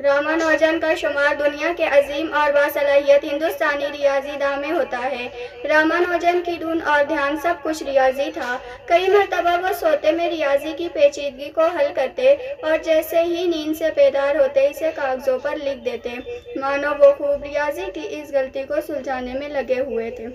रामानुजन का शुमार दुनिया के अजीम और बासलाहियत हिंदुस्तानी रियाजी दां में होता है। रामानुजन की धुन और ध्यान सब कुछ रियाजी था। कई मरतबा वो सोते में रियाजी की पेचीदगी को हल करते और जैसे ही नींद से बेदार होते इसे कागजों पर लिख देते, मानो वो खूब रियाजी की इस गलती को सुलझाने में लगे हुए थे।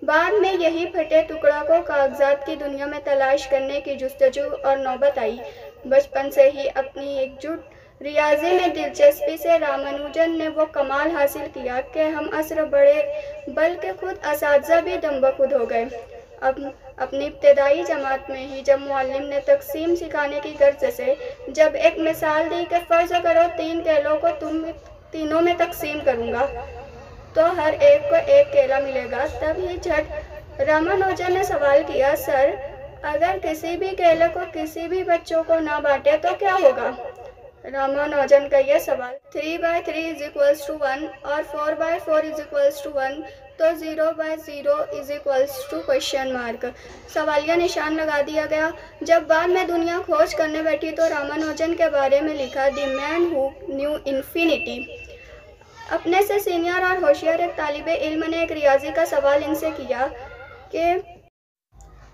बाद में यही फटे टुकड़ा को कागजात की दुनिया में तलाश करने की जुस्तजू और नौबत आई। बचपन से ही अपनी एकजुट रियाजी में दिलचस्पी से रामानुजन ने वो कमाल हासिल किया कि हम असर बड़े बल्कि खुद असातिज़ा भी दमबखुद हो गए। अपनी इब्तदाई जमात में ही जब मुअल्लिम ने तकसीम सिखाने की गर्ज से जब एक मिसाल दी कि फ़र्ज़ करो 3 केलों को तुम तीनों में तकसीम करूँगा तो हर एक को 1 केला मिलेगा, तब ही झट रामानुजन ने सवाल किया, सर अगर किसी भी केले को किसी भी बच्चों को ना बांटे तो क्या होगा? रामानुजन का यह सवाल 3/3 = 1 और 4/4 = 1 तो 0/0 = ? सवालिया निशान लगा दिया गया। जब बाद में दुनिया खोज करने बैठी तो रामानुजन के बारे में लिखा, the man who knew infinity. अपने से सीनियर और होशियार एक तालिबे इल्म ने एक रियाजी का सवाल इनसे किया कि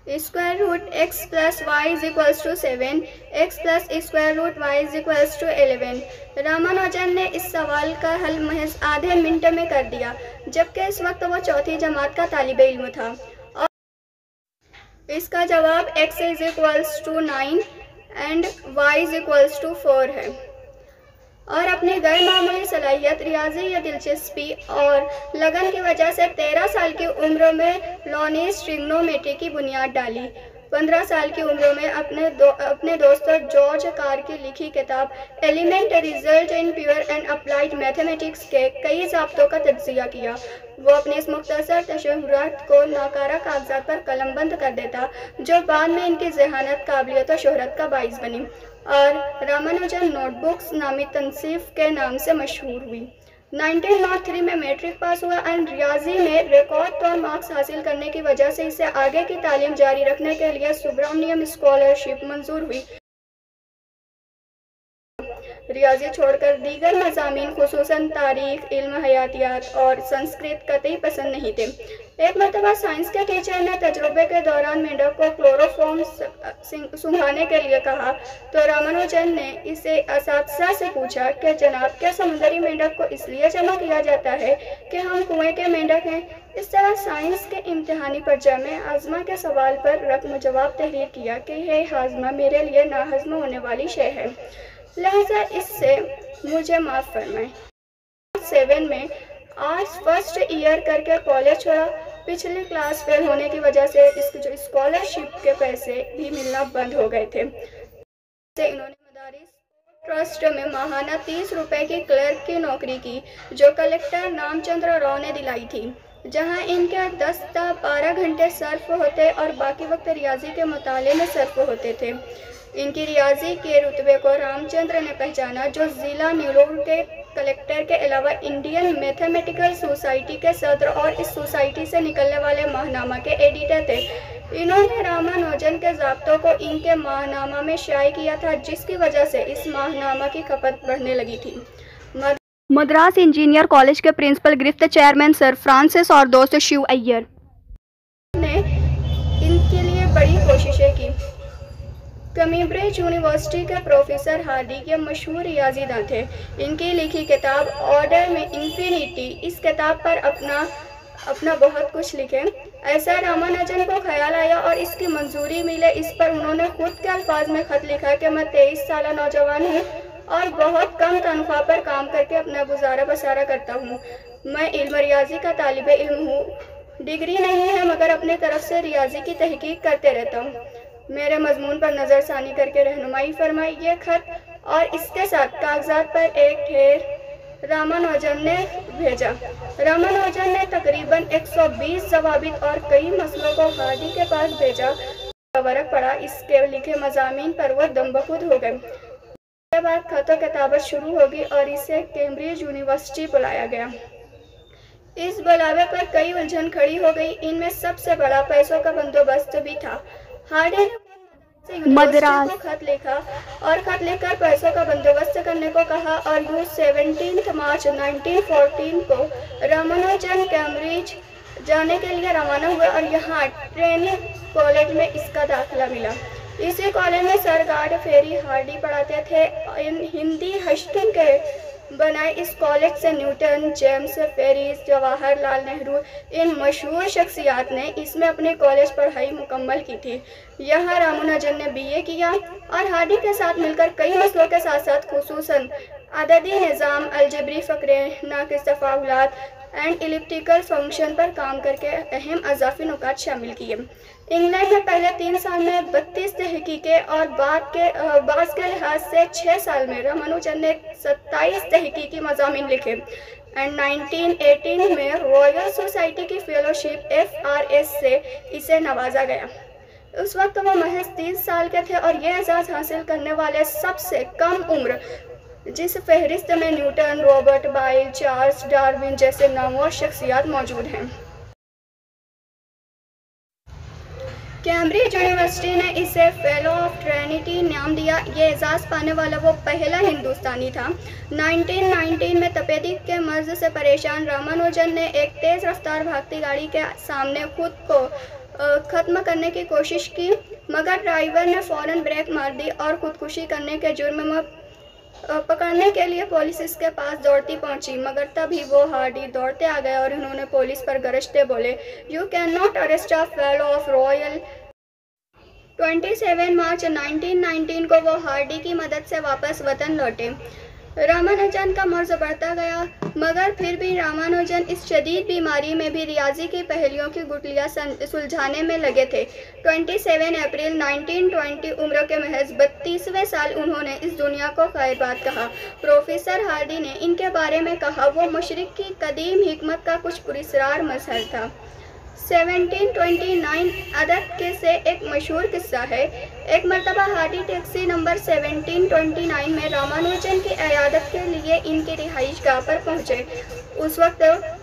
√x + y = 7, x + √y = 11। Ramanujan ने इस सवाल का हल महज आधे मिनट में कर दिया, जबकि इस वक्त वो 4वीं जमात का तालिबे इल्म था और इसका जवाब x = 9 एंड y = 4 है। और अपनी गैर मामूली सलाहियत, रियाजी या दिलचस्पी और लगन की वजह से 13 साल की उम्र में लॉनीस ट्रिग्नोमेट्री की बुनियाद डाली। 15 साल की उम्र में अपने दोस्त जॉर्ज कार की लिखी किताब element result in pure and applied mathematics के कई ज़ाब्तों का तज्ज़िया किया। वो अपनी इस मुख्तसर तशहुरात को नाकारा कागजात पर कलमबंद कर देता, जो बाद में इनकी ज़हानत, काबिलियत और शोहरत का बाइस बनी और रामानुजन नोटबुक्स नामी तनसीफ के नाम से मशहूर हुई। 1903 में मैट्रिक पास हुआ और रियाजी में रिकॉर्ड तौर मार्क्स हासिल करने की वजह से इसे आगे की तालीम जारी रखने के लिए सुब्रमण्यम स्कॉलरशिप मंजूर हुई। रियाजी छोड़कर दीगर मज़ामीन खुसूसन तारीख, इल्म हयातियात और संस्कृत कतई पसंद नहीं थे। एक मरतबा साइंस के टीचर ने तजुर्बे के दौरान मेंढक को क्लोरोफॉर्म सूंघाने के लिए कहा तो रामानुजन ने इसे असातिज़ा से पूछा कि जनाब, क्या समुद्री मेंढक को इसलिए जमा किया जाता है कि हम कुएं के मेंढक हैं? इस तरह साइंस के इम्तिहानी पर्चा में हाजमा के सवाल पर रकम जवाब तहरीर किया कि यह हाजमा मेरे लिए नाहजम होने वाली शय है, लिहाजा इससे मुझे माफ़ फरमाएं। 7 में आर्ट्स फर्स्ट ईयर करके कॉलेज छोड़ा। पिछली क्लास फेल होने की वजह से इसकी जो स्कॉलरशिप के पैसे भी मिलना बंद हो गए थे। इन्होंने मदारिस ट्रस्ट में माहाना 30 रुपए की क्लर्क की नौकरी की, जो कलेक्टर रामचंद्र राव ने दिलाई थी, जहां इनके 10-12 घंटे सर्फ होते और बाकी वक्त रियाजी के मुताले में सर्फ होते थे। इनकी रियाजी के रुतबे को रामचंद्र ने पहचाना, जो ज़िला नीलोर के कलेक्टर के अलावा इंडियन मैथमेटिकल सोसाइटी के सदर और इस सोसाइटी से निकलने वाले माहनामा के एडिटर थे। इन्होंने रामानुजन के ज़ाब्तों को इनके माहनामा में शाये किया था, जिसकी वजह से इस माहनामा की खपत बढ़ने लगी थी। मद्रास इंजीनियर कॉलेज के प्रिंसिपल गिरफ्त चेयरमैन सर फ्रांसिस और दोस्त शिव अय्यर ने इनके लिए बड़ी कोशिशें की। कैम्ब्रिज यूनिवर्सिटी के प्रोफेसर हार्डी के मशहूर रियाजीदां थे। इनकी लिखी किताब ऑर्डर में इन्फिनिटी, इस किताब पर अपना बहुत कुछ लिखे। ऐसा रामानुजन को ख्याल आया और इसकी मंजूरी मिले। इस पर उन्होंने खुद के अल्फाज में ख़त लिखा कि मैं 23 साल नौजवान हूँ और बहुत कम तनख्वाह पर काम करके अपना गुजारा बसारा करता हूँ। मैं इल्म रियाजी का तालिबे इल्म हूँ। डिग्री नहीं है मगर अपने तरफ से रियाजी की तहकीक करते रहता हूँ। मेरे मजमून पर नज़रसानी करके रहनुमाई फरमाई। ये खत और इसके साथ कागजात पर एक ढेर रामानुजन ने भेजा। रामानुजन ने तकरीबन 120 जवाबित और कई मसलों को हार्डी के पास भेजा। वरक पड़ा, इसके लिखे मज़ामीन पर वह दमबखुद हो गए। इसके बाद खतों किताबत शुरू होगी और इसे कैम्ब्रिज यूनिवर्सिटी बुलाया गया। इस बुलावे पर कई उलझन खड़ी हो गई। इनमें सबसे बड़ा पैसों का बंदोबस्त भी था। हार्डी ने यूनिवर्सिटी को खत लिखा और खत लिखकर पैसों का बंदोबस्त करने को कहा और 17 मार्च 1914 को रामानुजन कैम्ब्रिज जाने के लिए रवाना हुए और यहाँ ट्रेनिंग कॉलेज में इसका दाखिला मिला। इसी कॉलेज में सर गॉडफ्री हार्डी पढ़ाते थे। हिंदी हस्टिंग के बनाए इस कॉलेज से Newton, James Ferris, Jawaharlal Nehru इन मशहूर शख्सियात ने इसमें अपनी कॉलेज पढ़ाई मुकम्मल की थी। यहाँ रामानुजन ने बीए किया और हार्डी के साथ मिलकर कई मसलों के साथ साथ खुसूसन अददी निज़ाम, अलजबरी फ़करे, नाक़िस तफ़ाउलात एंड इलिप्टिकल फंक्शन पर काम करके अहम अज़ाफ़ी नुकात शामिल किए। इंग्लैंड में पहले 3 साल में 32 तहकीकें और बाज़ के लिहाज से 6 साल में रामानुजन ने 27 तहकीकी मज़ामीन लिखे एंड 1918 में रॉयल सोसाइटी की फेलोशिप FRS से इसे नवाजा गया। उस वक्त वो महज 30 साल के थे और यह एजाज़ हासिल करने वाले सबसे कम उम्र जिस फहरिस्त में Newton, Robert bile, Charles Darwin जैसे नामवर शख्सियात मौजूद हैं। कैम्ब्रिज यूनिवर्सिटी ने इसे फेलो ऑफ ट्रिनिटी नाम दिया। ये एजाज़ पाने वाला वो पहला हिंदुस्तानी था। 1919 में तपेदिक के मर्ज से परेशान रामानुजन ने एक तेज़ रफ्तार भागती गाड़ी के सामने खुद को ख़त्म करने की कोशिश की, मगर ड्राइवर ने फ़ौरन ब्रेक मार दी और ख़ुदकुशी करने के जुर्म में पकड़ने के लिए पुलिस इसके पास दौड़ती पहुंची, मगर तभी वो हार्डी दौड़ते आ गए और उन्होंने पुलिस पर गरजते बोले, "you can not arrest a fellow of royal." 27 मार्च 1919 को वो हार्डी की मदद से वापस वतन लौटे। रामानुजन का मर्ज बढ़ता गया, मगर फिर भी रामानुजन इस शदीद बीमारी में भी रियाजी की पहेलियों की गुठलियाँ सुलझाने में लगे थे। 27 अप्रैल 1920 उम्र के महज 32वें साल उन्होंने इस दुनिया को खैरबाद कहा। प्रोफेसर हार्डी ने इनके बारे में कहा, वो मशरिक की कदीम हिकमत का कुछ पुरस्रार मजहर था। 1729 अदद के से एक मशहूर किस्सा है। एक मरतबा हार्डी टैक्सी नंबर 1729 में रामानुजन की इयादत के लिए इनकी रिहाइशगाह पर पहुंचे। उस वक्त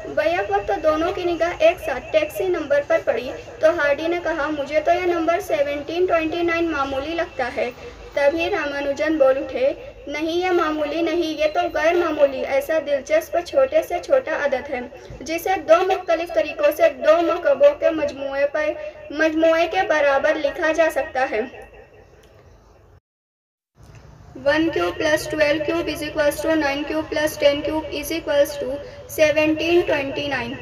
बैक वक्त दोनों की निगाह एक साथ टैक्सी नंबर पर पड़ी तो हार्डी ने कहा, मुझे तो यह नंबर 1729 मामूली लगता है। तभी रामानुजन बोल उठे, नहीं, ये मामूली नहीं, ये तो गैर मामूली ऐसा दिलचस्प छोटे से छोटा अदद है जिसे 2 मुख्तलिफ तरीक़ों से 2 मकबों के मजमूए के बराबर लिखा जा सकता है। 1 cube + 12 cube = 9 cube + 10 cube = 1729।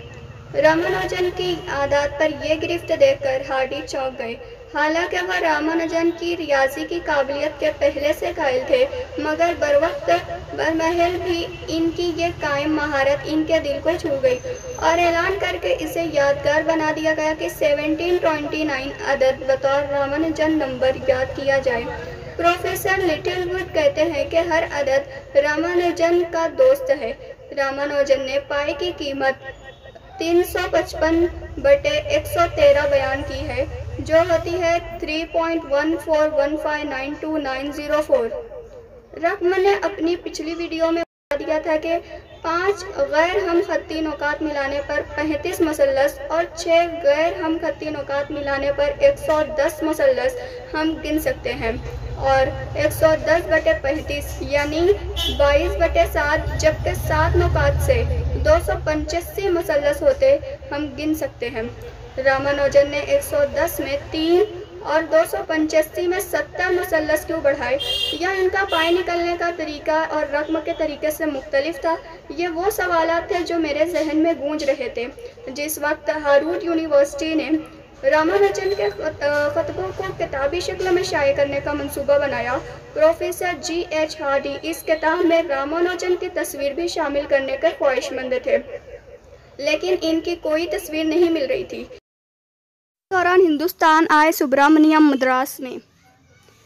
Ramanujan की आदत पर यह गिरफ्त देखकर हार्डी चौंक गए। हालांकि वह रामानुजन की रियाजी की काबिलियत के पहले से कायल थे, मगर बरवक्त बरमहल भी इनकी ये कायम महारत इनके दिल को छू गई और ऐलान करके इसे यादगार बना दिया गया कि 1729 अदद बतौर रामानुजन नंबर याद किया जाए। प्रोफेसर लिटिलवुड कहते हैं कि हर अदद रामानुजन का दोस्त है। रामानुजन ने पाई की कीमत 355/113 बयान की है, जो होती है 3.1415929004। रकम ने अपनी पिछली वीडियो में बता दिया था कि 5 गैर हम खत्ती नुकात मिलाने पर 35 मुसल्लस और 6 गैर हम खत्ती नुकात मिलाने पर 110 मुसल्लस हम गिन सकते हैं और 110/35 यानी 22/7, जबकि 7 नुकात से 285 मुसल्लस होते हम गिन सकते हैं। रामानुजन ने 110 में 3 और 285 में 70 मुसल्लस क्यों बढ़ाए? यह इनका पाए निकलने का तरीका और रकम के तरीके से मुख्तलिफ था। ये वो सवालात थे जो मेरे जहन में गूंज रहे थे जिस वक्त हार्वर्ड यूनिवर्सिटी ने रामानुजन के खतबों को किताबी शक्ल में शाये करने का मंसूबा बनाया। Professor G.H. हार्डी इस किताब में रामानुजन की तस्वीर भी शामिल करने के ख्वाहिशमंद थे, लेकिन इनकी कोई तस्वीर नहीं मिल रही थी। दौरान हिंदुस्तान आए सुब्रमण्यम मद्रास में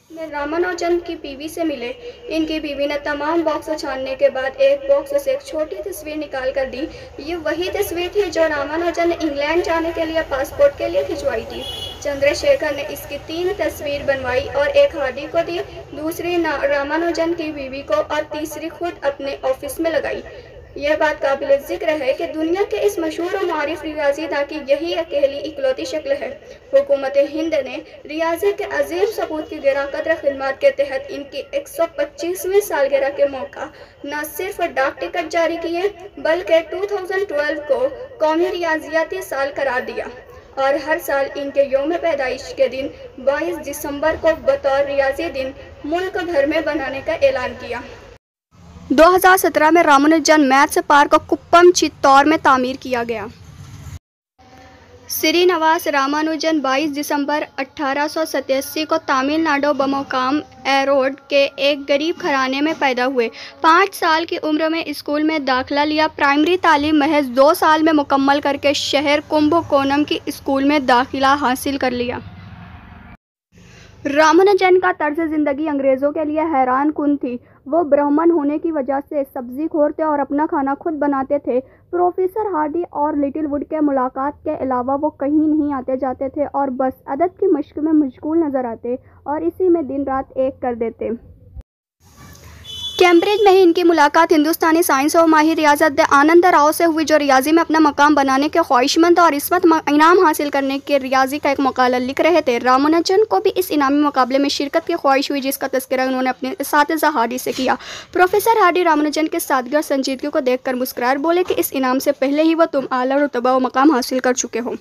रामानुजन की बीवी से मिले। इनकी बीवी ने तमाम बॉक्स छानने के बाद एक बॉक्स से एक छोटी तस्वीर निकाल कर दी। ये वही तस्वीर थी जो रामानुजन ने इंग्लैंड जाने के लिए पासपोर्ट के लिए खिंचवाई थी। चंद्रशेखर ने इसकी 3 तस्वीर बनवाई और एक हार्डी को दी, दूसरी रामानुजन की बीवी को और तीसरी खुद अपने ऑफिस में लगाई। यह बात काबिल जिक्र है कि दुनिया के इस मशहूर और मारूफ रियाजीदां की यही अकेली इकलौती शक्ल है। हुकूमत हिंद ने रियाजी के अजीम सबूत की गिराकदर खिदमत के तहत इनकी 125वीं सालगिरह के मौका न सिर्फ डाक टिकट जारी किए बल्कि 2012 को कौमी रियाजियाती साल करार दिया और हर साल इनके यौम पैदाइश के दिन 22 दिसंबर को बतौर रियाजी दिन मुल्क भर में बनाने का ऐलान किया। 2017 में रामानुजन मैथ्स पार्क कुप्पम चित्तौड़ में तामीर किया गया। श्रीनिवास रामानुजन 22 दिसंबर 1887 को तमिलनाडु बमुकाम एरोड के एक गरीब घराने में पैदा हुए। 5 साल की उम्र में स्कूल में दाखिला लिया। प्राइमरी तालीम महज 2 साल में मुकम्मल करके शहर कुंभकोणम की स्कूल में दाखिला हासिल कर लिया। रामानुजन का तर्ज ज़िंदगी अंग्रेज़ों के लिए हैरान कुन थी। वो ब्राह्मण होने की वजह से सब्जी खोर थे और अपना खाना खुद बनाते थे। प्रोफेसर हार्डी और लिटिलवुड के मुलाकात के अलावा वो कहीं नहीं आते जाते थे और बस अदब की मश्क में मशगूल नज़र आते और इसी में दिन रात एक कर देते। कैम्ब्रिज में ही इनकी मुलाकात हिंदुस्तानी साइंस और माहिर रियाजत आनंद राव से हुई, जो रियाजी में अपना मकाम बनाने के ख्वाहिशमंद और इस्मत इनाम हासिल करने के रियाजी का एक मकाला लिख रहे थे। रामानुजन को भी इस इनामी मुकाबले में शिरकत की ख्वाहिश हुई, जिसका तज़किरा उन्होंने अपने इसातिज़ा हार्डी से किया। प्रोफेसर हार्डी रामानुजन के सादगी और संजीदगी को देखकर मुस्कुराए, बोले कि इस इनाम से पहले ही वह तुम आला रुतबा व मकाम हासिल कर चुके हो।